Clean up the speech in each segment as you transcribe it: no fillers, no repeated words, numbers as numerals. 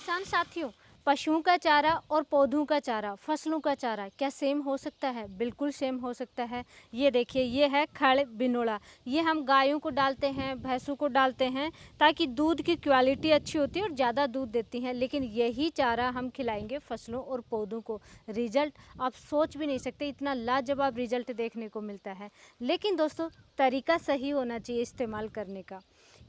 किसान साथियों, पशुओं का चारा और पौधों का चारा, फसलों का चारा क्या सेम हो सकता है? बिल्कुल सेम हो सकता है। ये देखिए, ये है खड़ बिनोला। ये हम गायों को डालते हैं, भैंसों को डालते हैं ताकि दूध की क्वालिटी अच्छी होती है और ज़्यादा दूध देती हैं। लेकिन यही चारा हम खिलाएंगे फसलों और पौधों को, रिजल्ट आप सोच भी नहीं सकते, इतना लाजवाब रिजल्ट देखने को मिलता है। लेकिन दोस्तों, तरीका सही होना चाहिए इस्तेमाल करने का।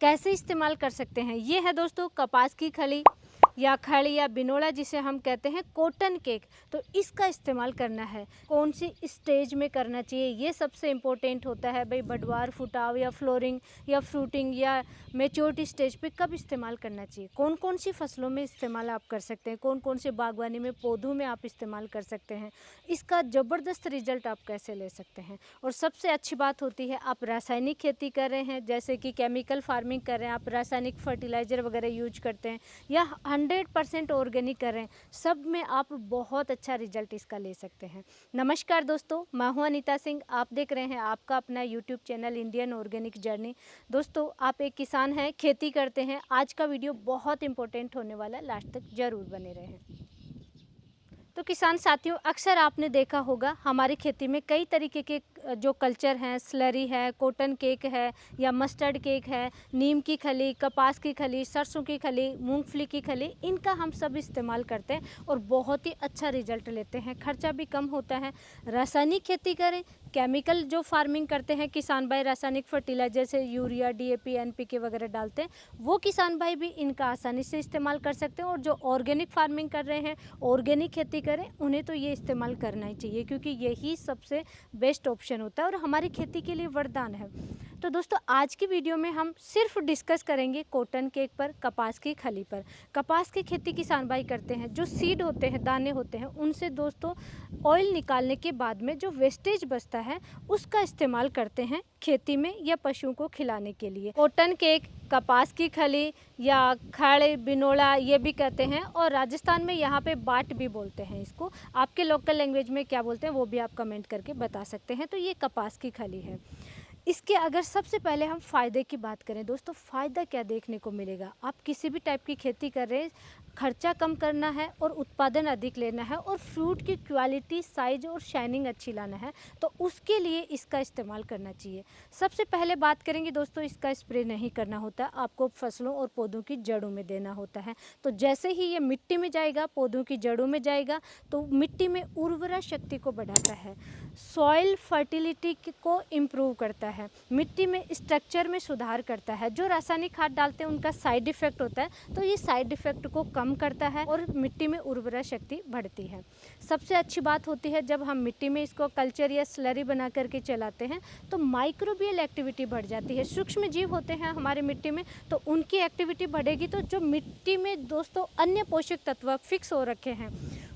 कैसे इस्तेमाल कर सकते हैं? ये है दोस्तों कपास की खली या खड़ या बिनोला, जिसे हम कहते हैं कॉटन केक। तो इसका इस्तेमाल करना है, कौन सी स्टेज में करना चाहिए, ये सबसे इम्पोर्टेंट होता है भाई। बडवार, फुटाव या फ्लोरिंग या फ्रूटिंग या मेच्योरिटी स्टेज पे कब इस्तेमाल करना चाहिए, कौन कौन सी फसलों में इस्तेमाल आप कर सकते हैं, कौन कौन से बागवानी में, पौधों में आप इस्तेमाल कर सकते हैं, इसका ज़बरदस्त रिजल्ट आप कैसे ले सकते हैं। और सबसे अच्छी बात होती है, आप रासायनिक खेती कर रहे हैं, जैसे कि केमिकल फार्मिंग कर रहे हैं, आप रासायनिक फर्टिलाइज़र वगैरह यूज करते हैं, या 100% ऑर्गेनिक कर रहे हैं, सब में आप बहुत अच्छा रिजल्ट इसका ले सकते हैं। नमस्कार दोस्तों, मैं हूं अनीता सिंह। आप देख रहे हैं आपका अपना YouTube channel Indian organic journey. दोस्तों, आप एक किसान हैं, खेती करते हैं, आज का वीडियो बहुत इंपॉर्टेंट होने वाला है, लास्ट तक जरूर बने रहें। तो किसान साथियों, अक्सर आपने देखा होगा हमारी खेती में कई तरीके के जो कल्चर हैं, स्लरी है, कॉटन केक है या मस्टर्ड केक है, नीम की खली, कपास की खली, सरसों की खली, मूंगफली की खली, इनका हम सब इस्तेमाल करते हैं और बहुत ही अच्छा रिजल्ट लेते हैं। खर्चा भी कम होता है। रासायनिक खेती करें, केमिकल जो फार्मिंग करते हैं किसान भाई, रासायनिक फर्टिलाइजर जैसे यूरिया, डीएपी, एनपीके वगैरह डालते हैं, वो किसान भाई भी इनका आसानी से इस्तेमाल कर सकते हैं। और जो ऑर्गेनिक फार्मिंग कर रहे हैं, ऑर्गेनिक खेती करें, उन्हें तो ये इस्तेमाल करना ही चाहिए, क्योंकि यही सबसे बेस्ट ऑप्शन होता है और हमारी खेती के लिए वरदान है। तो दोस्तों, आज की वीडियो में हम सिर्फ डिस्कस करेंगे कॉटन केक पर, कपास की खली पर। कपास की खेती किसान भाई करते हैं, जो सीड होते हैं, दाने होते हैं, उनसे दोस्तों ऑयल निकालने के बाद में जो वेस्टेज बचता है, उसका इस्तेमाल करते हैं खेती में या पशुओं को खिलाने के लिए। कॉटन केक, कपास की खली या खड़ बिनोला ये भी कहते हैं, और राजस्थान में यहाँ पे बाट भी बोलते हैं इसको। आपके लोकल लैंग्वेज में क्या बोलते हैं वो भी आप कमेंट करके बता सकते हैं। तो ये कपास की खली है। इसके अगर सबसे पहले हम फ़ायदे की बात करें दोस्तों, फ़ायदा क्या देखने को मिलेगा? आप किसी भी टाइप की खेती कर रहे हैं, खर्चा कम करना है और उत्पादन अधिक लेना है और फ्रूट की क्वालिटी, साइज और शाइनिंग अच्छी लाना है, तो उसके लिए इसका इस्तेमाल करना चाहिए। सबसे पहले बात करेंगे दोस्तों, इसका स्प्रे नहीं करना होता, आपको फसलों और पौधों की जड़ों में देना होता है। तो जैसे ही ये मिट्टी में जाएगा, पौधों की जड़ों में जाएगा, तो मिट्टी में उर्वरा शक्ति को बढ़ाता है, सॉइल फर्टिलिटी को इम्प्रूव करता है, मिट्टी में स्ट्रक्चर में सुधार करता है। जो रासायनिक खाद डालते हैं उनका साइड इफेक्ट होता है, तो ये साइड इफेक्ट को कम करता है और मिट्टी में उर्वरा शक्ति बढ़ती है। सबसे अच्छी बात होती है, जब हम मिट्टी में इसको कल्चर या स्लरी बना करके चलाते हैं, तो माइक्रोबियल एक्टिविटी बढ़ जाती है। सूक्ष्म जीव होते हैं हमारे मिट्टी में, तो उनकी एक्टिविटी बढ़ेगी, तो जो मिट्टी में दोस्तों अन्य पोषक तत्व फिक्स हो रखे हैं,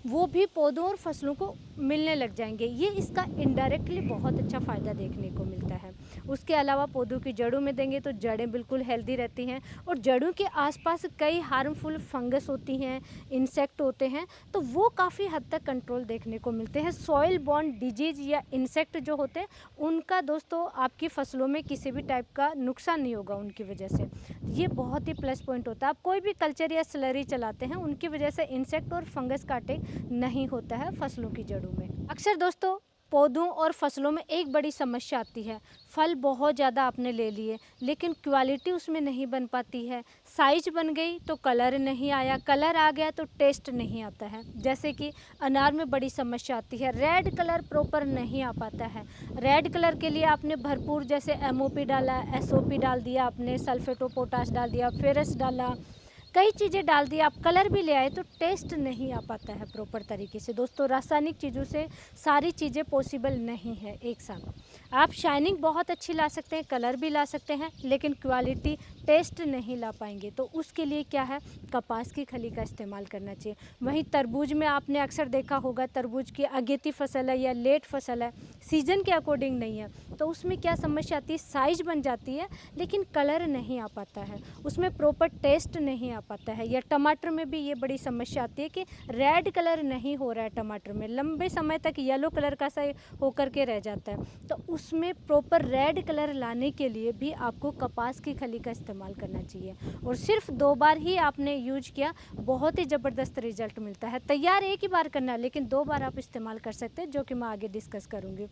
वो भी पौधों और फसलों को मिलने लग जाएंगे। ये इसका इनडायरेक्टली बहुत अच्छा फ़ायदा देखने को मिलता है। उसके अलावा पौधों की जड़ों में देंगे तो जड़ें बिल्कुल हेल्दी रहती हैं, और जड़ों के आसपास कई हार्मफुल फंगस होती हैं, इंसेक्ट होते हैं, तो वो काफ़ी हद तक कंट्रोल देखने को मिलते हैं। सॉइल बॉर्न डिजीज या इंसेक्ट जो होते हैं, उनका दोस्तों आपकी फसलों में किसी भी टाइप का नुकसान नहीं होगा उनकी वजह से। ये बहुत ही प्लस पॉइंट होता है। आप कोई भी कल्चर या स्लरी चलाते हैं, उनकी वजह से इंसेक्ट और फंगस का अटैक नहीं होता है फसलों की जड़ों में। अक्सर दोस्तों पौधों और फसलों में एक बड़ी समस्या आती है, फल बहुत ज़्यादा आपने ले लिए लेकिन क्वालिटी उसमें नहीं बन पाती है। साइज बन गई तो कलर नहीं आया, कलर आ गया तो टेस्ट नहीं आता है। जैसे कि अनार में बड़ी समस्या आती है, रेड कलर प्रॉपर नहीं आ पाता है। रेड कलर के लिए आपने भरपूर जैसे एमओपी डाला, एसओपी डाल दिया, आपने सल्फेट ऑफ पोटाश डाल दिया, फेरस डाला, कई चीज़ें डाल दी, आप कलर भी ले आए, तो टेस्ट नहीं आ पाता है प्रॉपर तरीके से। दोस्तों, रासायनिक चीज़ों से सारी चीज़ें पॉसिबल नहीं है एक साथ। आप शाइनिंग बहुत अच्छी ला सकते हैं, कलर भी ला सकते हैं, लेकिन क्वालिटी, टेस्ट नहीं ला पाएंगे। तो उसके लिए क्या है, कपास की खली का इस्तेमाल करना चाहिए। वहीं तरबूज में आपने अक्सर देखा होगा, तरबूज की अगेती फसल है या लेट फसल है, सीजन के अकॉर्डिंग नहीं है, तो उसमें क्या समस्या आती है, साइज बन जाती है लेकिन कलर नहीं आ पाता है, उसमें प्रॉपर टेस्ट नहीं आ पाता है। या टमाटर में भी ये बड़ी समस्या आती है कि रेड कलर नहीं हो रहा है टमाटर में, लंबे समय तक येलो कलर का सा होकर के रह जाता है। तो उसमें प्रॉपर रेड कलर लाने के लिए भी आपको कपास की खली का इस्तेमाल करना चाहिए। और सिर्फ 2 बार ही आपने यूज किया, बहुत ही ज़बरदस्त रिजल्ट मिलता है। तैयार एक ही बार करना है, लेकिन 2 बार आप इस्तेमाल कर सकते हैं, जो कि मैं आगे डिस्कस करूँगी।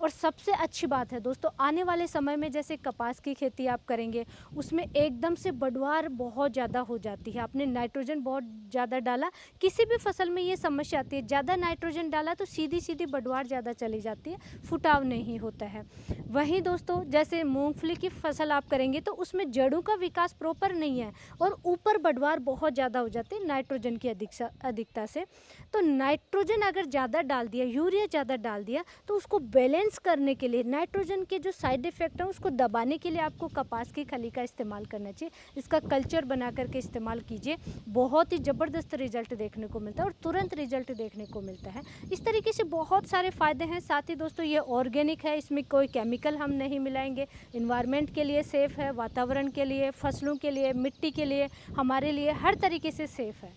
और सबसे अच्छी बात है दोस्तों, आने वाले समय में जैसे कपास की खेती आप करेंगे, उसमें एकदम से बढ़वार बहुत ज़्यादा हो जाती है। आपने नाइट्रोजन बहुत ज़्यादा डाला, किसी भी फसल में ये समस्या आती है, ज़्यादा नाइट्रोजन डाला तो सीधी सीधी बढ़वार ज़्यादा चली जाती है, फुटाव नहीं होता है। वहीं दोस्तों, जैसे मूंगफली की फसल आप करेंगे तो उसमें जड़ों का विकास प्रॉपर नहीं है और ऊपर बढ़वार बहुत ज़्यादा हो जाती है नाइट्रोजन की अधिकता से। तो नाइट्रोजन अगर ज़्यादा डाल दिया, यूरिया ज़्यादा डाल दिया, तो उसको बैलेंस करने के लिए, नाइट्रोजन के जो साइड इफ़ेक्ट हैं उसको दबाने के लिए आपको कपास की खली का इस्तेमाल करना चाहिए। इसका कल्चर बना करके इस्तेमाल कीजिए, बहुत ही ज़बरदस्त रिजल्ट देखने को मिलता है और तुरंत रिजल्ट देखने को मिलता है। इस तरीके से बहुत सारे फ़ायदे हैं। साथ ही दोस्तों, ये ऑर्गेनिक है, इसमें कोई केमिकल हम नहीं मिलाएंगे, इन्वायरमेंट के लिए सेफ़ है, वातावरण के लिए, फसलों के लिए, मिट्टी के लिए, हमारे लिए हर तरीके से सेफ़ है।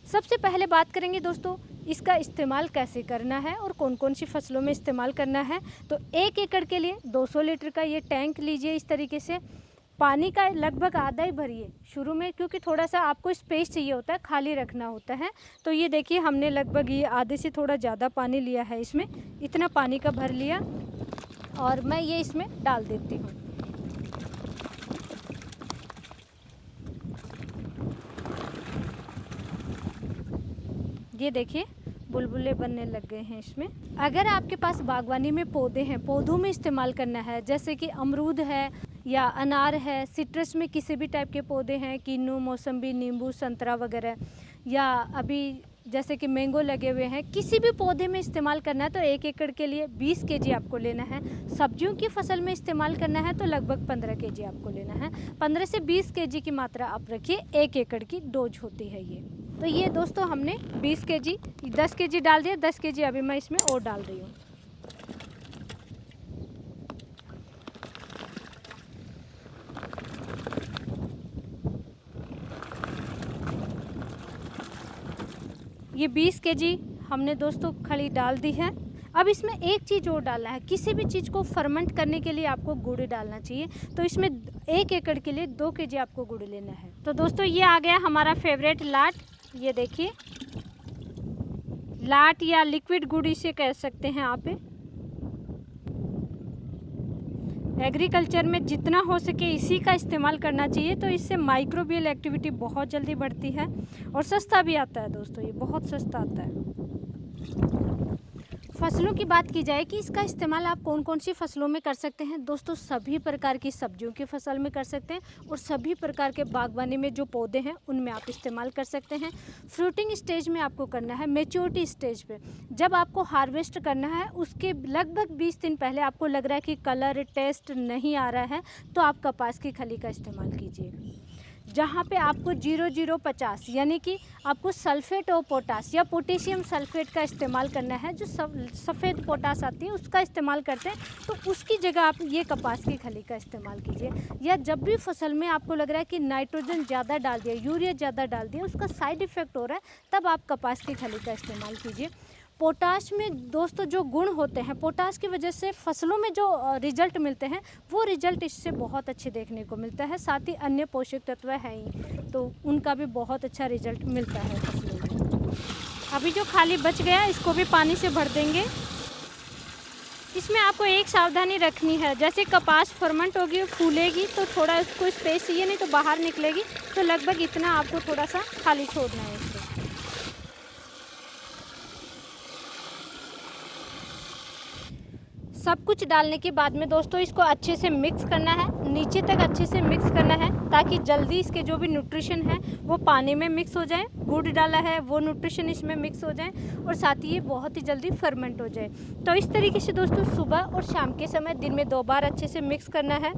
सबसे पहले बात करेंगे दोस्तों, इसका इस्तेमाल कैसे करना है और कौन कौन सी फसलों में इस्तेमाल करना है। तो 1 एकड़ के लिए 200 लीटर का ये टैंक लीजिए। इस तरीके से पानी का लगभग आधा ही भरिए शुरू में, क्योंकि थोड़ा सा आपको स्पेस चाहिए होता है, खाली रखना होता है। तो ये देखिए, हमने लगभग ये आधे से थोड़ा ज़्यादा पानी लिया है, इसमें इतना पानी का भर लिया और मैं ये इसमें डाल देती हूँ। ये देखिए, बुलबुले बनने लग गए हैं इसमें। अगर आपके पास बागवानी में पौधे हैं, पौधों में इस्तेमाल करना है, जैसे कि अमरूद है या अनार है, सिट्रस में किसी भी टाइप के पौधे हैं, किन्नू, मौसम्बी, नींबू, संतरा वगैरह, या अभी जैसे कि मैंगो लगे हुए हैं, किसी भी पौधे में इस्तेमाल करना है तो 1 एकड़ के लिए 20 केजी आपको लेना है। सब्जियों की फसल में इस्तेमाल करना है तो लगभग 15 केजी आपको लेना है। 15 से 20 केजी की मात्रा आप रखिए, 1 एकड़ की डोज होती है ये। तो ये दोस्तों, हमने 20 केजी, 10 केजी डाल दिया, 10 केजी अभी मैं इसमें और डाल रही हूँ। ये 20 केजी हमने दोस्तों खली डाल दी है। अब इसमें एक चीज़ और डालना है, किसी भी चीज़ को फर्मेंट करने के लिए आपको गुड़ डालना चाहिए। तो इसमें 1 एकड़ के लिए 2 केजी आपको गुड़ लेना है। तो दोस्तों, ये आ गया हमारा फेवरेट लाट। ये देखिए, लाट या लिक्विड गुड़ इसे कह सकते हैं आप। एग्रीकल्चर में जितना हो सके इसी का इस्तेमाल करना चाहिए, तो इससे माइक्रोबियल एक्टिविटी बहुत जल्दी बढ़ती है और सस्ता भी आता है दोस्तों, ये बहुत सस्ता आता है। फसलों की बात की जाए कि इसका इस्तेमाल आप कौन कौन सी फसलों में कर सकते हैं दोस्तों, सभी प्रकार की सब्जियों की फसल में कर सकते हैं और सभी प्रकार के बागवानी में जो पौधे हैं उनमें आप इस्तेमाल कर सकते हैं। फ्रूटिंग स्टेज में आपको करना है, मैच्योरिटी स्टेज पे जब आपको हार्वेस्ट करना है उसके लगभग 20 दिन पहले आपको लग रहा है कि कलर टेस्ट नहीं आ रहा है, तो आप कपास की खली का इस्तेमाल कीजिए। जहाँ पे आपको 0050 यानी कि आपको सल्फेट और पोटास या पोटेशियम सल्फेट का इस्तेमाल करना है, जो सफ़ेद पोटास आती है उसका इस्तेमाल करते हैं, तो उसकी जगह आप ये कपास की खली का इस्तेमाल कीजिए। या जब भी फसल में आपको लग रहा है कि नाइट्रोजन ज़्यादा डाल दिया, यूरिया ज़्यादा डाल दिया, उसका साइड इफ़ेक्ट हो रहा है, तब आप कपास की खली का इस्तेमाल कीजिए। पोटाश में दोस्तों जो गुण होते हैं, पोटाश की वजह से फसलों में जो रिजल्ट मिलते हैं वो रिजल्ट इससे बहुत अच्छे देखने को मिलता है। साथ ही अन्य पोषक तत्व हैं ही, तो उनका भी बहुत अच्छा रिजल्ट मिलता है फसलों में। अभी जो खाली बच गया इसको भी पानी से भर देंगे। इसमें आपको एक सावधानी रखनी है, जैसे कपास फर्मेंट होगी, फूलेगी तो थोड़ा उसको स्पेस चाहिए, नहीं तो बाहर निकलेगी। तो लगभग इतना आपको थोड़ा सा खाली छोड़ना है इसको। सब कुछ डालने के बाद में दोस्तों इसको अच्छे से मिक्स करना है, नीचे तक अच्छे से मिक्स करना है, ताकि जल्दी इसके जो भी न्यूट्रिशन है वो पानी में मिक्स हो जाए, गुड़ डाला है वो न्यूट्रिशन इसमें मिक्स हो जाए और साथ ही ये बहुत ही जल्दी फर्मेंट हो जाए। तो इस तरीके से दोस्तों सुबह और शाम के समय दिन में 2 बार अच्छे से मिक्स करना है।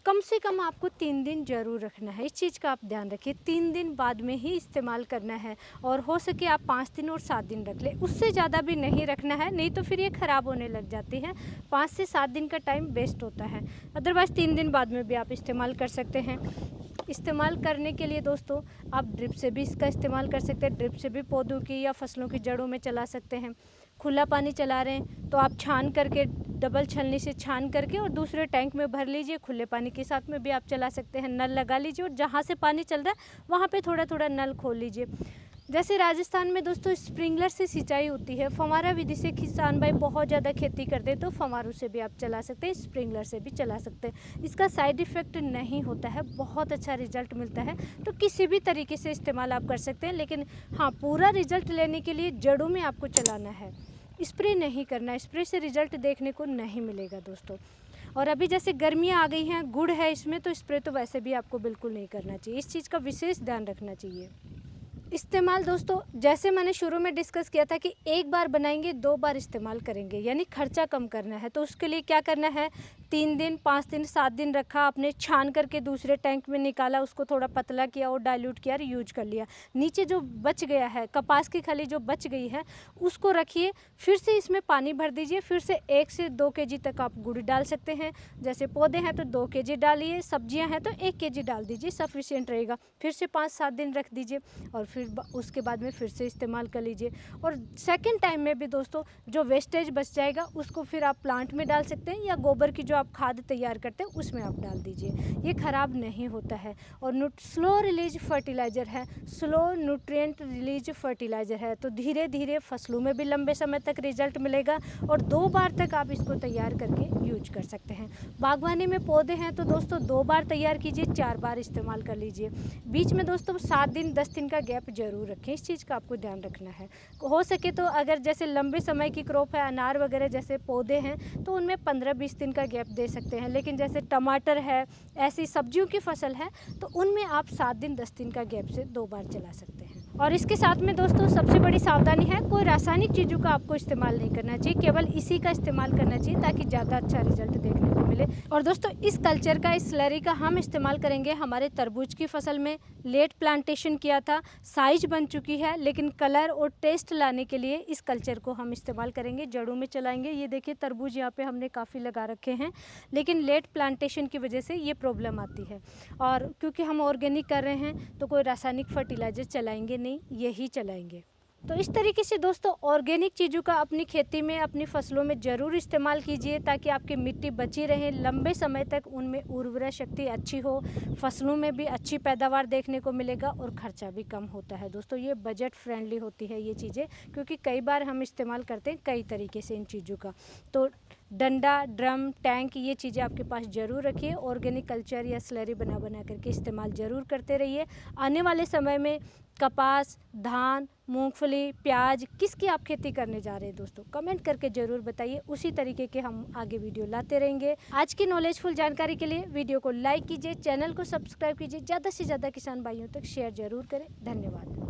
कम से कम आपको 3 दिन ज़रूर रखना है, इस चीज़ का आप ध्यान रखिए। 3 दिन बाद में ही इस्तेमाल करना है और हो सके आप 5 दिन और 7 दिन रख लें, उससे ज़्यादा भी नहीं रखना है, नहीं तो फिर ये ख़राब होने लग जाती है। 5 से 7 दिन का टाइम वेस्ट होता है, अदरवाइज़ 3 दिन बाद में भी आप इस्तेमाल कर सकते हैं। इस्तेमाल करने के लिए दोस्तों आप ड्रिप से भी इसका इस्तेमाल कर सकते हैं, ड्रिप से भी पौधों की या फसलों की जड़ों में चला सकते हैं। खुला पानी चला रहे हैं तो आप छान करके, डबल छलनी से छान करके और दूसरे टैंक में भर लीजिए। खुले पानी के साथ में भी आप चला सकते हैं। नल लगा लीजिए और जहाँ से पानी चल रहा है वहाँ पे थोड़ा थोड़ा नल खोल लीजिए। जैसे राजस्थान में दोस्तों स्प्रिंकलर से सिंचाई होती है, फव्वारा विधि से किसान भाई बहुत ज़्यादा खेती करते हैं, तो फव्वारों से भी आप चला सकते हैं, स्प्रिंकलर से भी चला सकते हैं। इसका साइड इफ़ेक्ट नहीं होता है, बहुत अच्छा रिजल्ट मिलता है। तो किसी भी तरीके से इस्तेमाल आप कर सकते हैं, लेकिन हाँ, पूरा रिजल्ट लेने के लिए जड़ों में आपको चलाना है, स्प्रे नहीं करना। स्प्रे से रिजल्ट देखने को नहीं मिलेगा दोस्तों। और अभी जैसे गर्मियाँ आ गई हैं, गुड़ है इसमें, तो स्प्रे तो वैसे भी आपको बिल्कुल नहीं करना चाहिए। इस चीज़ का विशेष ध्यान रखना चाहिए। इस्तेमाल दोस्तों, जैसे मैंने शुरू में डिस्कस किया था कि एक बार बनाएंगे 2 बार इस्तेमाल करेंगे, यानी खर्चा कम करना है। तो उसके लिए क्या करना है, 3 दिन 5 दिन 7 दिन रखा आपने, छान करके दूसरे टैंक में निकाला, उसको थोड़ा पतला किया और डाइल्यूट किया और यूज कर लिया। नीचे जो बच गया है, कपास की खली जो बच गई है, उसको रखिए, फिर से इसमें पानी भर दीजिए। फिर से 1 से 2 केजी तक आप गुड़ डाल सकते हैं। जैसे पौधे हैं तो 2 केजी डालिए, सब्जियां हैं तो 1 केजी डाल दीजिए, सफिशिएंट रहेगा। फिर से 5-7 दिन रख दीजिए और फिर उसके बाद में फिर से इस्तेमाल कर लीजिए। और सेकंड टाइम में भी दोस्तों जो वेस्टेज बच जाएगा उसको फिर आप प्लांट में डाल सकते हैं, या गोबर की जो आप खाद तैयार करते हैं उसमें आप डाल दीजिए। ये ख़राब नहीं होता है। और स्लो रिलीज फर्टिलाइज़र है, स्लो न्यूट्रिएंट रिलीज फर्टिलाइज़र है, तो धीरे धीरे फसलों में भी लंबे समय तक रिजल्ट मिलेगा और 2 बार तक आप इसको तैयार करके यूज कर सकते हैं। बागवानी में पौधे हैं तो दोस्तों 2 बार तैयार कीजिए, 4 बार इस्तेमाल कर लीजिए। बीच में दोस्तों 7 दिन 10 दिन का गैप जरूर रखें, इस चीज़ का आपको ध्यान रखना है। हो सके तो अगर जैसे लंबे समय की क्रॉप है, अनार वगैरह जैसे पौधे हैं, तो उनमें 15-20 दिन का गैप दे सकते हैं। लेकिन जैसे टमाटर है, ऐसी सब्जियों की फसल है, तो उनमें आप 7 दिन 10 दिन का गैप से 2 बार चला सकते हैं। और इसके साथ में दोस्तों सबसे बड़ी सावधानी है, कोई रासायनिक चीज़ों का आपको इस्तेमाल नहीं करना चाहिए, केवल इसी का इस्तेमाल करना चाहिए ताकि ज़्यादा अच्छा रिजल्ट देखने को मिले। और दोस्तों इस कल्चर का, इस स्लरी का हम इस्तेमाल करेंगे हमारे तरबूज की फसल में। लेट प्लांटेशन किया था, साइज बन चुकी है, लेकिन कलर और टेस्ट लाने के लिए इस कल्चर को हम इस्तेमाल करेंगे, जड़ों में चलाएंगे। ये देखिए तरबूज यहाँ पे हमने काफ़ी लगा रखे हैं, लेकिन लेट प्लांटेशन की वजह से ये प्रॉब्लम आती है। और क्योंकि हम ऑर्गेनिक कर रहे हैं तो कोई रासायनिक फर्टिलाइजर चलाएंगे नहीं, यही चलाएंगे। तो इस तरीके से दोस्तों ऑर्गेनिक चीज़ों का अपनी खेती में, अपनी फसलों में ज़रूर इस्तेमाल कीजिए ताकि आपकी मिट्टी बची रहे, लंबे समय तक उनमें उर्वरा शक्ति अच्छी हो, फसलों में भी अच्छी पैदावार देखने को मिलेगा और ख़र्चा भी कम होता है। दोस्तों ये बजट फ्रेंडली होती है ये चीज़ें, क्योंकि कई बार हम इस्तेमाल करते हैं कई तरीके से इन चीज़ों का। तो डंडा, ड्रम, टैंक, ये चीज़ें आपके पास ज़रूर रखिए। ऑर्गेनिक कल्चर या स्लरी बना बना करके इस्तेमाल ज़रूर करते रहिए। आने वाले समय में कपास, धान, मूंगफली, प्याज किसकी आप खेती करने जा रहे हैं दोस्तों, कमेंट करके ज़रूर बताइए। उसी तरीके के हम आगे वीडियो लाते रहेंगे। आज की नॉलेजफुल जानकारी के लिए वीडियो को लाइक कीजिए, चैनल को सब्सक्राइब कीजिए, ज़्यादा से ज़्यादा किसान भाइयों तक शेयर ज़रूर करें। धन्यवाद।